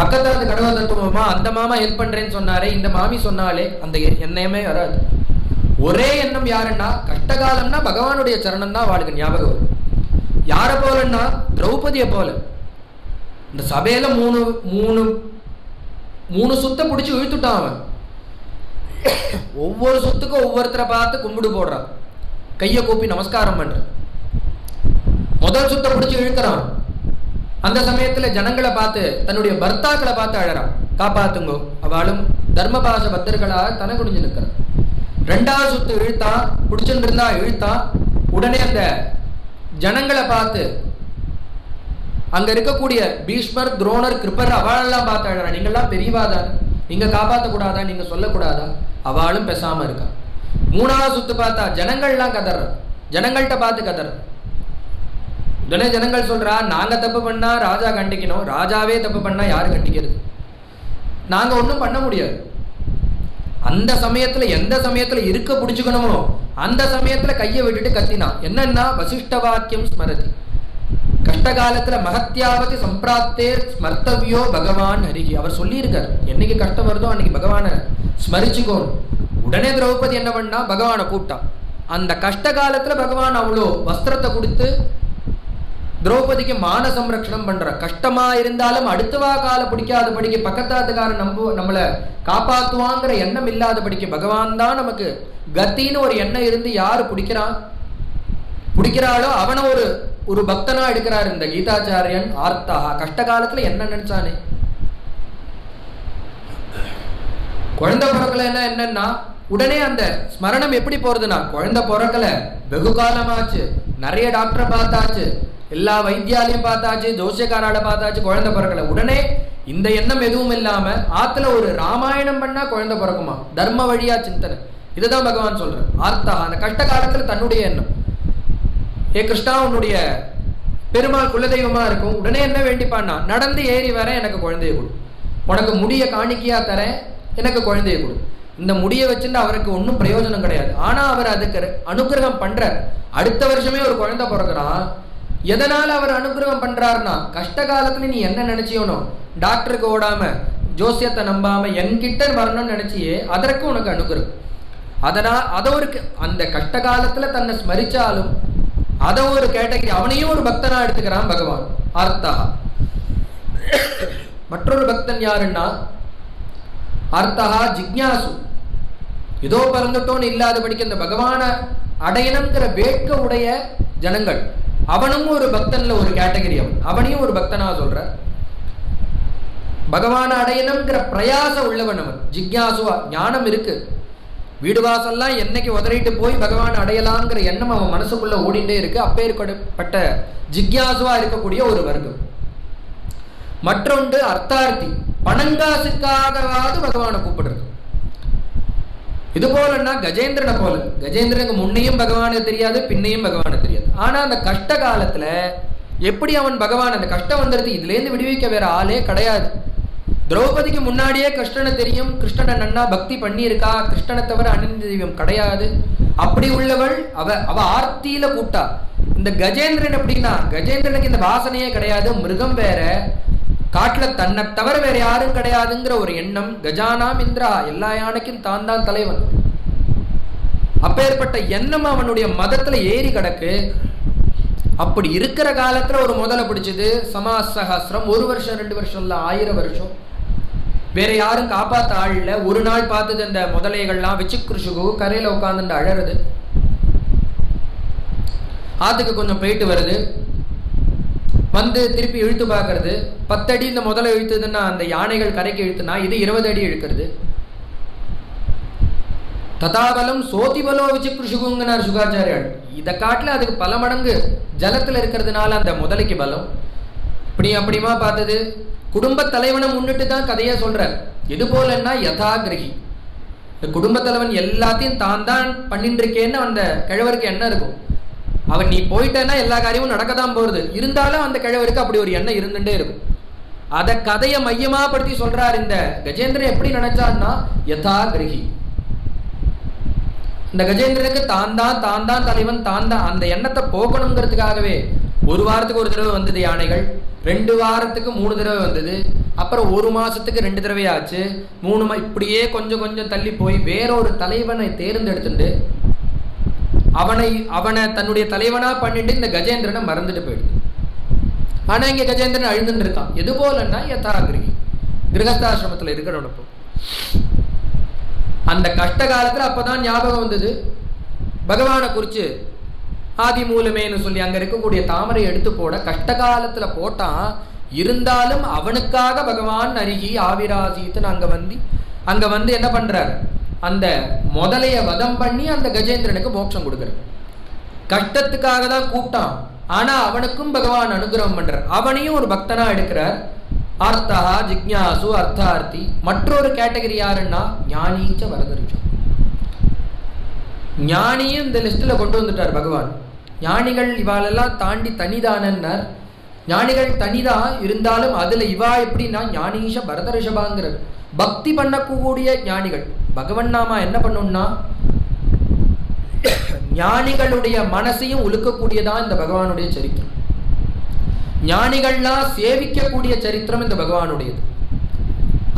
பக்கத்தாது கடவுள் தத்துவமா, அந்த மாமா ஹெல்ப் பண்றேன்னு சொன்னாரே, இந்த மாமி சொன்னாலே, அந்த எண்ணமே வராது. ஒரே எண்ணம் யாருன்னா, கஷ்டகாலம்னா பகவானுடைய சரணம் தான் அவளுக்கு ஞாபகம் வரும். யார போலன்னா திரௌபதியை போல. இந்த சபையில மூணு சுத்த பிடிச்சி இழுத்துட்டான் அவன். ஒவ்வொரு சொத்துக்கும் ஒவ்வொருத்தரை பார்த்து கும்பிடு போடுறான், கையை கூப்பி நமஸ்காரம் பண்றான். முதல் சுத்த பிடிச்சி இழுக்கிறான். அந்த சமயத்துல ஜனங்களை பார்த்து, தன்னுடைய பர்த்தாக்களை பார்த்து அழறான், காப்பாத்துங்கோ. அவளும் தர்மபாச பக்தர்களாக தன குடிஞ்சு நிற்கிறான். 2வது சுத்து இழுத்தான், பிடிச்சுட்டு இருந்தா இழுத்தான். உடனே அந்த ஜனங்களை பார்த்து, அங்க இருக்கக்கூடிய பீஷ்மர், துரோணர், கிருப்பர் அவளெல்லாம் பார்த்து அழறான். நீங்கெல்லாம் பெரியவாதான், நீங்க காப்பாற்றக்கூடாதா, நீங்க சொல்லக்கூடாதா? அவளும் பேசாம இருக்கா. 3வது சுத்து பார்த்தா ஜனங்கள்லாம் கதற, ஜனங்கள்கிட்ட பார்த்து கதற. உடனே ஜனங்கள் சொல்றா, நாங்க தப்பு பண்ணா ராஜா கண்டிக்கணும், ராஜாவே தப்பு பண்ணா யாரு கண்டிக்கிறது? நாங்க ஒன்றும் பண்ண முடியாது. அந்த சமயத்துல எந்த சமயத்துல இருக்க பிடிச்சுக்கணுமோ அந்த சமயத்துல கையை விட்டுட்டு கத்தினா. என்னன்னா, வசிஷ்ட வாக்கியம் ஸ்மரதி, கஷ்டகாலத்துல மகத்யாவதி சம்பிராப்தே ஸ்மர்த்தவியோ பகவான் ஹரிகி. அவர் சொல்லியிருக்கார், என்னைக்கு கஷ்டம் வருதோ அன்னைக்கு பகவானை ஸ்மரிச்சுக்கோணும். உடனே திரௌபதி என்ன பண்ணா, பகவானை கூப்பிட்டான். அந்த கஷ்ட காலத்துல பகவான் அவ்வளோ வஸ்திரத்தை கொடுத்து திரௌபதிக்கு மான சம்ரக்ஷணம் பண்ற. கஷ்டமா இருந்தாலும் அடுத்தவா கால பிடிக்காதபடிக்கு, பக்கத்தாத்துக்காரன் நம்மளை காப்பாத்துவாங்கிற எண்ணம் இல்லாதபடிக்கு, பகவான் தான் நமக்கு கத்தின்னு ஒரு எண்ணம் இருந்து யாரு பிடிக்கிறாளோ அவனை ஒரு பக்தனா எடுக்கிறார் இந்த கீதாச்சாரியன். ஆர்த்தா, கஷ்ட காலத்துல என்ன நினைச்சானே. குழந்தை பிறக்கல என்னன்னா, உடனே அந்த ஸ்மரணம் எப்படி போறதுன்னா, குழந்தை பிறக்கல, வெகு காலமாச்சு, நிறைய டாக்டரை பார்த்தாச்சு, எல்லா வைத்தியாலையும் பார்த்தாச்சு, ஜோசியக்காரால பார்த்தாச்சு, குழந்தை பிறக்கல. உடனே இந்த எண்ணம் எதுவும் இல்லாம ஆத்துல ஒரு ராமாயணம் பண்ணா குழந்தை பிறக்குமா, தர்ம வழியா சிந்தனை. இதுதான் பகவான் சொல்ற ஆர்த்தா. அந்த கஷ்ட காலத்துல தன்னுடைய எண்ணம், ஏ கிருஷ்ணா உன்னுடைய பெருமாள் குலதெய்வமா இருக்கும். உடனே என்ன வேண்டிப்பான்னா, நடந்து ஏறி வரேன், எனக்கு குழந்தைய கொடு, உனக்கு முடிய காணிக்கையா தரேன், எனக்கு குழந்தைய கொடு. இந்த முடியை வச்சுட்டு அவருக்கு ஒன்றும் பிரயோஜனம் கிடையாது. ஆனா அவர் அதுக்கு அனுகிரகம் பண்றார். அடுத்த வருஷமே ஒரு குழந்தை பிறகுறான். எதனால அவர் அனுகிரகம் பண்றாருன்னா, கஷ்ட காலத்துல நீ என்ன நினைச்சியோனோ, டாக்டருக்கு ஓடாம ஜோசியத்தை நம்பாம என்கிட்ட வரணும்னு நினைச்சியே, அதற்கு உனக்கு அனுகிரகம். அதனால் அதை ஒரு அந்த கஷ்ட காலத்துல தன்னை ஸ்மரிச்சாலும் அதை ஒரு கேட்டகரி, அவனையும் ஒரு பக்தனா எடுத்துக்கிறான் பகவான். அர்த்தா. மற்றொரு பக்தன் யாருன்னா அர்த்தா ஜிக்ஞாசு. ஏதோ பிறந்துட்டோன்னு இல்லாதபடிக்கு அந்த பகவான அடையணுங்கிற வேட்க உடைய ஜனங்கள், அவனும் ஒரு பக்தன்ல ஒரு கேட்டகரி. அவனையும் ஒரு பக்தனா சொல்ற. பகவான அடையணுங்கிற பிரயாசம் உள்ளவன் அவன். ஜிக்ஞாசுவா, ஞானம் இருக்கு, வீடு வாசல்லாம் என்னைக்கு உதறிட்டு போய் பகவான் அடையலாங்கிற எண்ணம் அவன் மனசுக்குள்ள ஓடிண்டே இருக்கு. அப்பேற்பட்ட ஜிக்ஞாசுவா இருக்கக்கூடிய ஒரு வர்க்கம். மற்றொன்று அர்த்தார்த்தி, பணங்காசுக்காகவாது பகவானை கூப்பிடுறது. இது போலன்னா கஜேந்திரனை போல. கஜேந்திரனுக்கு முன்னையும் பகவானுக்கு தெரியாது, பின்னையும் பகவானுக்கு தெரியாது. ஆனா அந்த கஷ்ட காலத்துல எப்படி அவன் பகவான், அந்த கஷ்டம் வந்துடுது, இதுல இருந்து விடுவிக்க வேற ஆளே கிடையாது. திரௌபதிக்கு முன்னாடியே கிருஷ்ணனை தெரியும், கிருஷ்ணனை நன்னா பக்தி பண்ணி இருக்கா, கிருஷ்ணனை தவிர அனந்த தெய்வம் கிடையாது. அப்படி உள்ளவள் அவ ஆர்த்தியில கூட்டா. இந்த கஜேந்திரன் எப்படின்னா, கஜேந்திரனுக்கு இந்த வாசனையே கிடையாது, மிருகம் வேற, காட்டுல தன்னை தவிர வேற யாரும் கிடையாதுங்கிற ஒரு எண்ணம். கஜானாம் இந்திரா, எல்லா யானைக்கும் தான் தான் தலைவன். அப்பேற்பட்ட எண்ணம் அவனுடைய மதத்துல ஏறி கிடக்கு. அப்படி இருக்கிற காலத்துல ஒரு முதலை பிடிச்சது சமாசஹஸ்ரம். 1 வருஷம் 2 வருஷம் இல்ல, 1000 வருஷம். வேற யாரும் காப்பாத்த ஆள் இல்ல. ஒரு நாள் பார்த்தது அந்த முதலைகள்லாம் விசிக்ருஷுகு கரையில உட்காந்துட்டு அழறது. ஆத்துக்கு கொஞ்சம் போயிட்டு வருது, வந்து திருப்பி இழுத்து பார்க்கறது. 10 அடி இந்த முதலை இழுத்துதுன்னா, அந்த யானைகள் கரைக்கு இழுத்துனா இது 20 அடி இழுக்கிறது. ததாபலம் சோதிபலோ விசிக்ருஷுகுங்கனார் சுகாச்சாரியால். இதை காட்டில அதுக்கு பல மடங்கு ஜலத்துல இருக்கிறதுனால அந்த முதலைக்கு பலம். அப்படிமா பார்த்தது. குடும்ப தலைவனை முன்னிட்டு தான் கதையை சொல்றார். இது போலன்னா யதாகிரகி, இந்த குடும்ப தலைவன் எல்லாத்தையும் தான் தான் பண்ணிட்டு இருக்கேன்னு அந்த கிழவருக்கு எண்ணம் இருக்கும். அவன் நீ போயிட்டேன்னா எல்லா காரியமும் நடக்கதான் போறது. இருந்தாலும் அந்த கிழவருக்கு அப்படி ஒரு எண்ணம் இருந்துட்டே இருக்கும். அதை கதையை மையமா படுத்தி சொல்றார். இந்த கஜேந்திரன் எப்படி நினைச்சான்னா யதாகிரகி. இந்த கஜேந்திரனுக்கு தான் தான் தலைவன், தான் தான் அந்த எண்ணத்தை போக்கணுங்கிறதுக்காகவே 1 வாரத்துக்கு 1 தடவை வந்தது யானைகள், 2 வாரத்துக்கு 3 தடவை வந்தது, அப்புறம் 1 மாசத்துக்கு 2 தடவை ஆச்சு, 3 இப்படியே கொஞ்சம் கொஞ்சம் தள்ளி போய் வேறொரு தலைவனை தேர்ந்தெடுத்துட்டு அவனை தன்னுடைய தலைவனா பண்ணிட்டு இந்த கஜேந்திரனை மறந்துட்டு போயிடுது. ஆனா இங்க கஜேந்திரன் அழுந்துட்டு இருக்கான். எது போலன்னா யதாகிரகி, கிரகஸ்தாசிரமத்துல இருக்கிறவனப்போ. அந்த கஷ்ட காலத்துல அப்பதான் ஞாபகம் வந்தது பகவானை குறிச்சு. ஆதி மூலமேன்னு சொல்லி அங்க இருக்கக்கூடிய தாமரை எடுத்து போட கஷ்ட காலத்துல போட்டான். இருந்தாலும் அவனுக்காக பகவான் அருகி ஆவிராசித்துன்னு அங்க வந்து என்ன பண்றார், அந்த முதலைய வதம் பண்ணி அந்த கஜேந்திரனுக்கு மோட்சம் கொடுக்கிறார். கஷ்டத்துக்காக தான் கூப்பிட்டான், ஆனா அவனுக்கும் பகவான் அனுகிரகம் பண்றார். அவனையும் ஒரு பக்தனா எடுக்கிறார். அர்த்தா ஜிக்ஞாசு அர்த்தார்த்தி. மற்றொரு கேட்டகரி யாருன்னா ஞானீச்ச வரதரிஷம். ஞானியும் இந்த லிஸ்ட்ல கொண்டு வந்துட்டார் பகவான். ஞானிகள் இவாளெல்லாம் தாண்டி தனிதானன்னார். ஞானிகள் தனிதான், இருந்தாலும் அதுல இவா எப்படின்னா ஞானீஷ பரதரிஷபாங்கிறார். பக்தி பண்ணக்கூடிய ஞானிகள். பகவன் நாமா என்ன பண்ணும்னா ஞானிகளுடைய மனசையும் உழுக்கக்கூடியதான் இந்த பகவானுடைய சரித்திரம். ஞானிகள்லாம் சேவிக்கக்கூடிய சரித்திரம் இந்த பகவானுடையது.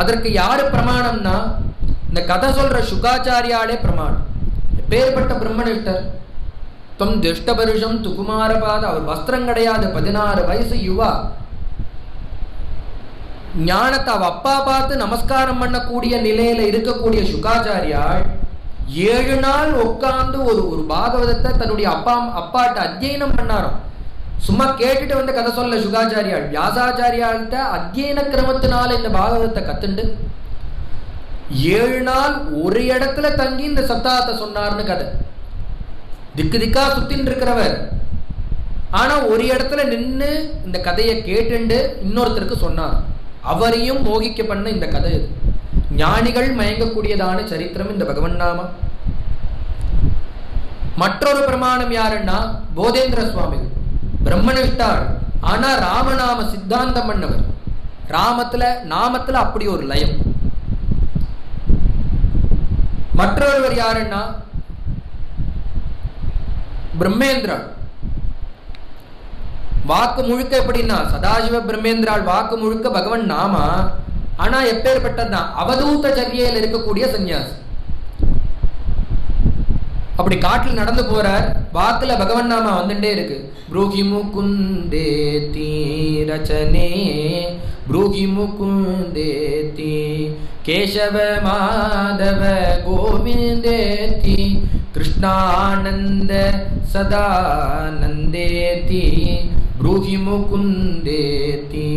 அதற்கு யாரு பிரமாணம்னா இந்த கதை சொல்ற சுகாச்சாரியாலே பிரமாணம். பேர்பட்ட பிரம்மனிஷ்டர். தொம் திருஷ்டபருஷம் துகுமாரபாத. அவர் வஸ்திரம் கிடையாது, 16 வயசு யுவா. ஞானத்தை அவ அப்பா பார்த்து நமஸ்காரம் பண்ணக்கூடிய நிலையில இருக்கக்கூடிய சுகாச்சாரியால் 7 நாள் உட்கார்ந்து ஒரு பாகவதத்தை தன்னுடைய அப்பாட்ட அத்தியனம் பண்ணாராம். சும்மா கேட்டுட்டு வந்து கதை சொல்ல சுகாச்சாரியால். வியாசாச்சாரியால்கிட்ட அத்தியன கிரமத்தினால இந்த பாகவதத்தை கத்துண்டு 7 நாள் ஒரு இடத்துல தங்கி இந்த சப்தாத்தை சொன்னார்னு கதை. திக்கு திக்கா சுத்தின்னு இருக்கிறவர், ஆனா ஒரு இடத்துல நின்று இந்த கதையை கேட்டுண்டு இன்னொருத்தருக்கு சொன்னார். அவரையும் மோகிக்க பண்ண இந்த கதை இது. ஞானிகள் மயங்கக்கூடியதான சரித்திரம் இந்த பகவன் நாமம். மற்றொரு பிரமாணம் யாருன்னா போதேந்திர சுவாமிகள். பிரம்மனிஷ்டாள், ஆனா ராமநாம சித்தாந்தம் பண்ணவர். நாமத்துல அப்படி ஒரு லயம். மற்றொருவர் யாருன்னா பிரம்மேந்திரா. வாக்கு முழுக்க எப்படின்னா சதாசிவ பிரம்மேந்திரால் வாக்கு முழுக்க பகவன் நாமா. ஆனா எப்பேற்பட்டதுதான் அவதூத சரியையில் இருக்கக்கூடிய சன்னியாசி. அப்படி காட்டில் நடந்து போறார், வாக்குல பகவன் நாமா வந்துட்டே இருக்கு. ப்ரூஹி முகுந்தேதி ரச்சனே ப்ரூஹி முகுந்தேதி கேசவ மாதவ கோவிந்தேதி கிருஷ்ணானந்த சதானந்தேதி ப்ரூஹி முகுந்தேதி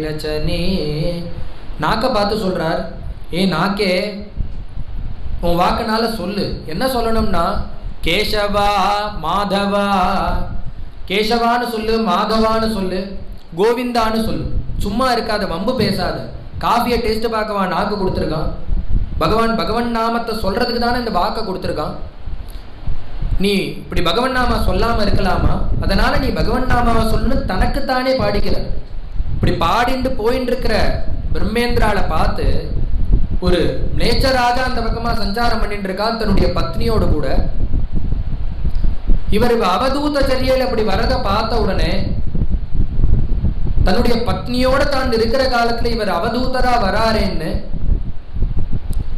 ரச்சனே. நாக்க பார்த்து சொல்றார், ஏ நாக்கே, உன் வாக்குனால சொல்லு. என்ன சொல்லணும்னா கேசவா மாதவா, கேசவான்னு சொல்லு, மாதவான்னு சொல்லு, கோவிந்தான்னு சொல்லு. சும்மா இருக்காத, வம்பு பேசாத. காஃபியை டேஸ்ட் பார்க்கவா நாக்கு கொடுத்துருக்கான்? பகவான் நாமத்தை சொல்றதுக்கு தானே இந்த வாக்கை கொடுத்துருக்கான். நீ இப்படி பகவன் நாமா சொல்லாம இருக்கலாமா? அதனால நீ பகவன் நாமாவை சொல்லணும்னு தனக்குத்தானே பாடிக்கிற. இப்படி பாடிட்டு போயின்னு இருக்கிற பிரம்மேந்திரால பார்த்து ஒரு நேச்சராக அந்த பக்கமா சஞ்சாரம் பண்ணிட்டு இருக்கா தன்னுடைய பத்னியோடு கூட. இவர் அவதூத சரியில் அப்படி வரத பார்த்த உடனே தன்னுடைய பத்னியோட தான் இருக்கிற காலத்துல இவர் அவதூதரா வராரேன்னு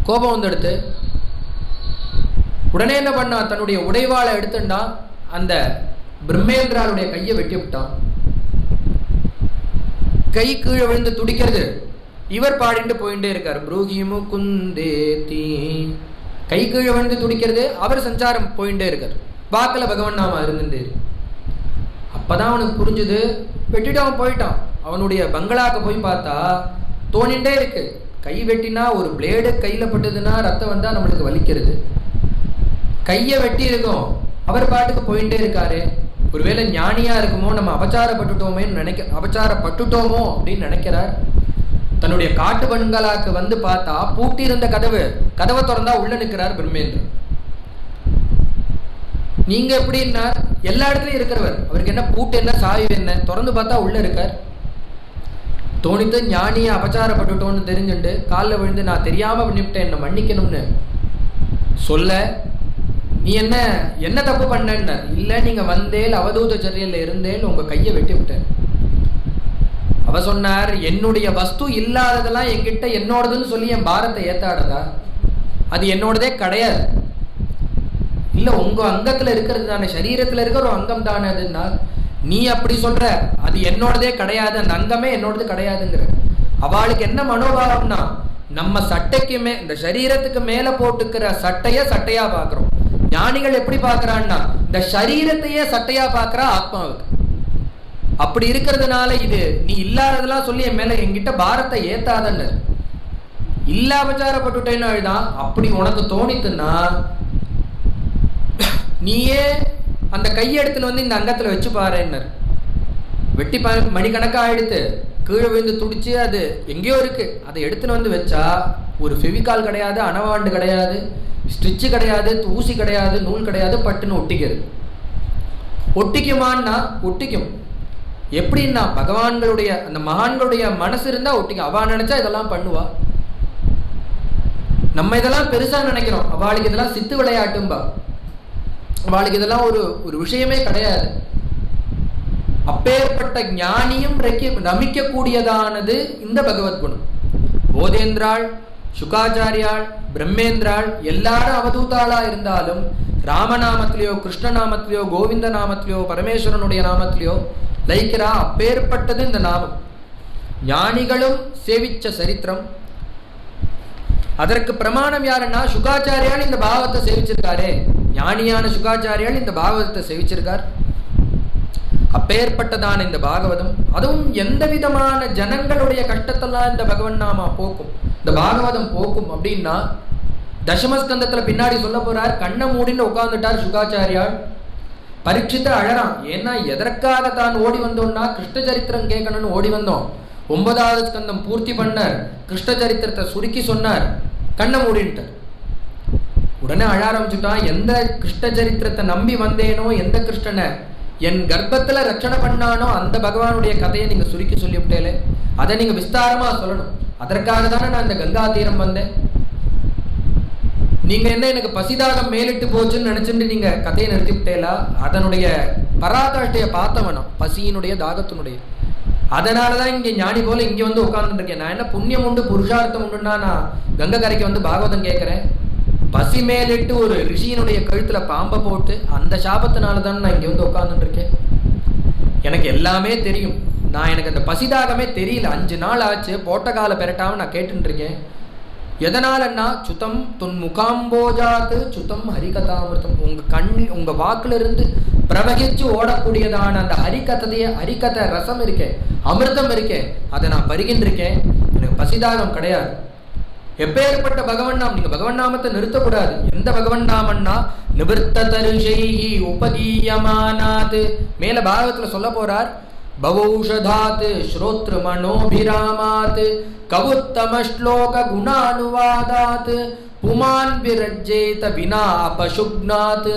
கோபம் வந்துடுத்து. உடனே என்ன பண்ணா, தன்னுடைய உடைவாளை எடுத்துட்டா, அந்த பிரம்மேந்திராளுடைய கையை வெட்டி விட்டான். கை கீழே விழுந்து துடிக்கிறது. இவர் பாடிட்டு போயிட்டே இருக்கார், ப்ரூஹி முகுந்தேதி. கை கீழே விழுந்து துடிக்கிறது, அவர் சஞ்சாரம் போயிட்டே இருக்கார். வாக்குல பகவன் நாம இருந்துட்டே. அப்பதான் அவனுக்கு புரிஞ்சுது, வெட்டிட்டு அவன் போயிட்டான். அவனுடைய பங்களாக்கு போய் பார்த்தா தோணிண்டே இருக்கு. கை வெட்டினா ஒரு பிளேடு கையில பட்டதுன்னா ரத்தம் வந்தா நம்மளுக்கு வலிக்கிறது. கையை வெட்டி இருக்கும், அவர் பாட்டுக்கு போயிட்டே இருக்காரு. ஒருவேளை ஞானியா இருக்குமோ, நம்ம அபச்சாரப்பட்டுட்டோமோ அப்படின்னு நினைக்கிறார். தன்னுடைய காட்டு பங்களாக்கு வந்து பார்த்தா பூட்டி இருந்த கதவை திறந்தா உள்ள நிற்கிறார் பிரம்மேந்திரன். நீங்க எப்படின்னா எல்லா இடத்துலயும் இருக்கிறவர், அவருக்கு என்ன பூட்டு என்ன சாய்வு என்ன, திறந்து பார்த்தா உள்ள இருக்கார். தோணித்து ஞானியை அபச்சாரப்பட்டுட்டோன்னு தெரிஞ்சுட்டு காலில் விழுந்து நான் தெரியாம பண்ணிவிட்டேன், என்ன மன்னிக்கணும்னு சொல்ல, நீ என்ன தப்பு பண்ண? இல்ல, நீங்க வந்தேல் அவதூத சரியல்ல இருந்தேல் உங்க கையை வெட்டி விட்டேன். அவ சொன்னார், என்னுடைய வஸ்து இல்லாததெல்லாம் என்கிட்ட என்னோடதுன்னு சொல்லி என் பாரத்தை ஏத்தாடதா? அது என்னோடதே கிடையாது. இல்ல, உங்க அங்கத்துல இருக்கிறது தானே, சரீரத்துல இருக்கிற ஒரு அங்கம் தானே அதுன்னா, நீ அப்படி சொல்ற, அது என்னோடதே கிடையாது, அந்த அங்கமே என்னோடது கிடையாதுங்கிற. அவளுக்கு என்ன மனோபாவம்னா, நம்ம சட்டைக்குமே இந்த சரீரத்துக்கு மேல போட்டுக்கிற சட்டையா பாக்குறோம். ஞானிகள் எப்படி பாக்குறான்னா, இந்த சரீரத்தையே சட்டையா பாக்குறா ஆத்மாவுக்கு. அப்படி இருக்கிறதுனால இது நீ இல்லாததெல்லாம் சொல்லி என் மேல என்கிட்ட பாரத்தை ஏத்தாதன்னு இல்ல அபச்சாரப்பட்டுட்டேன்னு அழுதான். அப்படி உனக்கு தோணித்துன்னா நீயே அந்த கையெடுத்துன்னு வந்து இந்த அங்கத்துல வச்சு பாருன்னு. வெட்டி மணிக்கணக்கா எடுத்து கீழே விழுந்து துடிச்சு அது எங்கேயோ இருக்கு, அதை எடுத்துன்னு வந்து வச்சா ஒரு ஃபெவிகால் கிடையாது, அணவாண்டு கிடையாது, ஸ்டிச்சு கிடையாது, ஊசி கிடையாது, நூல் கிடையாது, பட்டுன்னு ஒட்டிக்கிறது. ஒட்டிக்குமான்னா ஒட்டிக்கும். எப்படின்னா பகவான்களுடைய அந்த மகான்களுடைய மனசு இருந்தா ஒட்டிக்கும். அவ நினைச்சா இதெல்லாம் பண்ணுவா. நம்ம இதெல்லாம் பெருசா நினைக்கிறோம், அவளுக்கு இதெல்லாம் சித்து விளையாட்டும்பா. அவளுக்கு இதெல்லாம் ஒரு விஷயமே கிடையாது. அப்பேற்பட்ட ஞானியும் நமிக்க கூடியதானது இந்த பகவத்குணம். போதேந்திராள், சுகாச்சாரியாள், பிரம்மேந்திராள் எல்லாரும் அவதூதாளா இருந்தாலும் ராமநாமத்திலேயோ கிருஷ்ணநாமத்திலேயோ கோவிந்த நாமத்திலேயோ பரமேஸ்வரனுடைய நாமத்திலேயோ லைக்கிறா. அப்பேற்பட்டது இந்த நாமம். ஞானிகளும் சேவிச்ச சரித்திரம். அதற்கு பிரமாணம் யாருன்னா, சுகாச்சாரியால் இந்த பாகவத்தை சேவிச்சிருக்காரே, ஞானியான சுகாச்சாரியால் இந்த பாகவதத்தை சேவிச்சிருக்கார். அப்பேற்பட்டதான இந்த பாகவதம், அதுவும் எந்த விதமான ஜனங்களுடைய கஷ்டத்தெல்லாம் இந்த பகவன் நாமா போக்கும், இந்த பாகவதம் போக்கும். அப்படின்னா தசமஸ்கந்தத்துல பின்னாடி சொல்ல போறார். கண்ணை மூடின்னு உட்கார்ந்துட்டார் சுகாச்சாரியால். பரீட்சித்த அழறான். ஏன்னா எதற்காக தான் ஓடி வந்தோம்னா கிருஷ்ண சரித்திரம் கேட்கணும்னு ஓடி வந்தோம். 9வது ஸ்கந்தம் பூர்த்தி பண்ணார், கிருஷ்ண சரித்திரத்தை சுருக்கி சொன்னார், கண்ணை மூடின்ட்டார். உடனே அழ ஆரம்பிச்சுட்டான். எந்த கிருஷ்ண சரித்திரத்தை நம்பி வந்தேனோ, எந்த கிருஷ்ணனை என் கர்ப்பத்துல ரட்சணை பண்ணானோ அந்த பகவானுடைய கதையை நீங்க சுருக்கி சொல்லிவிட்டேலே, அதை நீங்க விஸ்தாரமா சொல்லணும். அதற்காக தானே நான் இந்த கங்கா தீரம் வந்தேன். நீங்க என்ன எனக்கு பசிதாகம் மேலிட்டு போச்சுன்னு நினைச்சுட்டு நீங்க கதையை நிறுத்திவிட்டேலா? அதனுடைய பராகாஷ்டையை பார்த்தவனா, பசியினுடைய தாகத்தினுடைய. அதனாலதான் இங்க ஞானி போல இங்க வந்து உட்கார்ந்துட்டு இருக்கேன். நான் என்ன புண்ணியம் உண்டு புருஷார்த்தம் உண்டுன்னா நான் கங்கை கரைக்கு வந்து பாகவதம் கேட்கிறேன்? பசி மேலிட்டு ஒரு ரிஷியினுடைய கழுத்துல பாம்பை போட்டு அந்த சாபத்தினாலதான் நான் இங்க வந்து உட்கார்ந்துட்டு இருக்கேன். எனக்கு எல்லாமே தெரியும். எனக்கு அந்த பசிதாகமே தெரியல. 5 நாள் ஆச்சு போட்ட கால பெரட்டாம நான் கேட்டுட்டு இருக்கேன். எதனாலன்னா சுத்தம் துன் முகாம்போஜாத்து சுத்தம் ஹரிகதாமிருத்தம். உங்க வாக்குல இருந்து பிரவகிச்சு ஓடக்கூடியதான அந்த ஹரிகதை ரசம் இருக்கே, அமிர்தம் இருக்கே, அதை நான் பருகின்றிருக்கேன். எனக்கு பசிதாகம் கிடையாது. எப்பேற்பட்ட பகவன் நாம், நீங்க பகவன் நாமத்தை நிறுத்தக்கூடாது. எந்த பகவன் நாமன்னா நிவர்த்த தருஷைஹி உபதீயமானாத். மேல பாகவத்துல சொல்ல போறார், பவௌஷதாத் ஸ்ரோத்ரு மனோபிராமாத் கவுத்தம ஸ்லோக குணானுவாதாத் புமான் விரஜ்ஜேத வினா அபசுக்னாத்.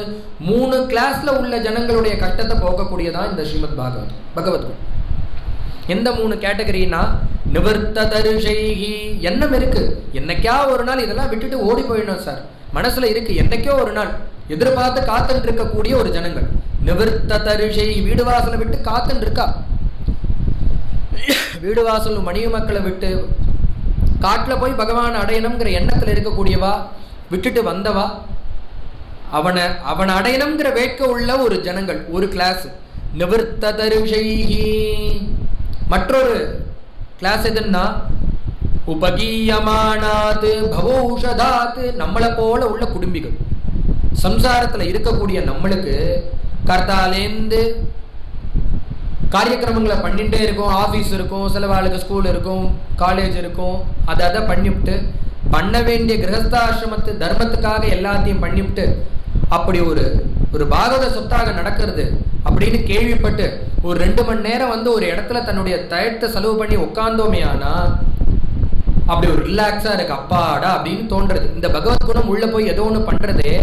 3 கிளாஸ்ல உள்ள ஜனங்களுடைய கஷ்டத்தை போக்கக்கூடியதான் இந்த ஸ்ரீமத் பகவத்கீதை. எந்த 3 கேட்டகரினா, நிவர்த்த தருஷைஹி, எண்ணம் இருக்கு, என்னைக்கா ஒரு நாள் இதெல்லாம் விட்டுட்டு ஓடி போயிடணும் சார், மனசுல இருக்கு, என்னைக்கோ ஒரு நாள் எதிர்பார்த்து காத்துட்டு இருக்கக்கூடிய ஒரு ஜனங்கள். நிவர்த்த தருஷை, வீடு வாசலை விட்டு காத்துட்டு இருக்கா, வீடு வாசல் மனைவி மக்களை விட்டு காட்டுல போய் பகவான் அடையணுங்கிற எண்ணத்துல இருக்கக்கூடியவா, விட்டுட்டு வந்தவா, அவனை அடையணுங்கிற வேட்கை உள்ள ஒரு ஜனங்கள், ஒரு கிளாஸ். நிவர்த்த தருஷைஹி. மற்றொரு கிளாஸ் எதுன்னா உபகீயமானாத் பவௌஷதாத். நம்மளை போல உள்ள குடும்பிகள், சம்சாரத்துல இருக்கக்கூடிய நம்மளுக்கு கர்த்தாலேந்து காரியக்கிரமங்களை பண்ணிட்டே இருக்கும். ஆஃபீஸ் இருக்கும், சில வாழ்க்கை ஸ்கூல் இருக்கும், காலேஜ் இருக்கும், அதை பண்ணிவிட்டு பண்ண வேண்டிய கிரகஸ்தாசிரமத்து தர்மத்துக்காக எல்லாத்தையும் பண்ணிவிட்டு அப்படி ஒரு பாகவத சொத்தாக நடக்கிறது அப்படின்னு கேள்விப்பட்டு ஒரு 2 மணி நேரம் வந்து ஒரு இடத்துல தன்னுடைய டயத்தை செலவு பண்ணி உட்கார்ந்தோமே ஆனா அப்படி ஒரு ரிலாக்ஸா இருக்கு, அப்பாடா அப்படின்னு தோன்றது. இந்த பகவத் குணம் உள்ள போய் ஏதோ ஒன்று பண்றதே